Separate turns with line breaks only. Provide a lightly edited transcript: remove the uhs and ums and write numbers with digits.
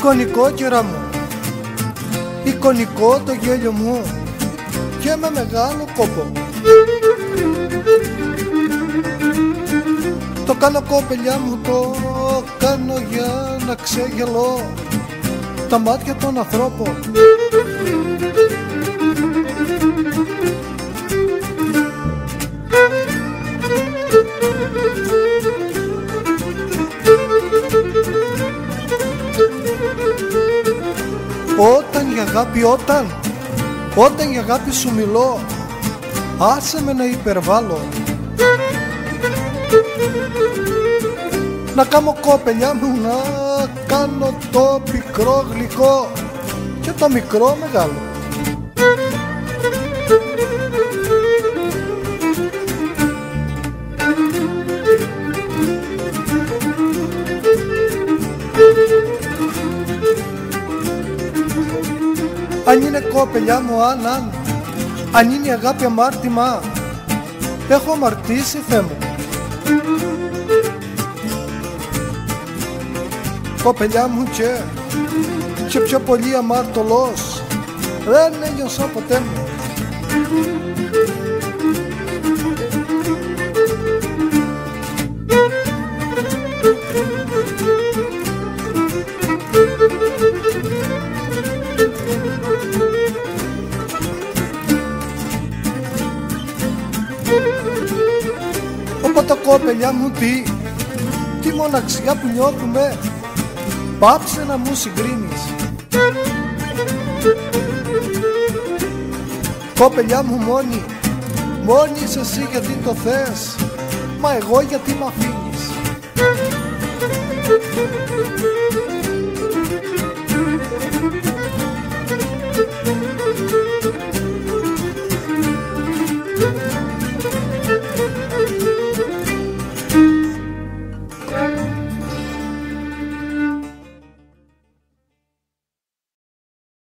Εικονικό κέρα μου, εικονικό το γέλιο μου και με μεγάλο κόπο. Το κάνω κοπελιά μου, το κάνω για να ξεγελώ τα μάτια των ανθρώπων. Όταν η αγάπη, όταν η αγάπη σου μιλώ, άσε με να υπερβάλλω. Να κάνω κοπελιά μου, να κάνω το πικρό γλυκό και το μικρό μεγάλο. Αν είναι κοπελιά μου, αν είναι η αγάπη αμάρτημα, έχω αμαρτήσει, Θεέ μου. Κοπελιά μου και πιο πολύ αμάρτωλος δεν ένιωσα ποτέ μου. Οπότε κοπελιά μου, τι μοναξιά που νιώθουμε, πάψε να μου συγκρίνεις. Κοπελιά μου, μόνη είσαι εσύ γιατί το θες, μα εγώ γιατί μ' αφήνεις.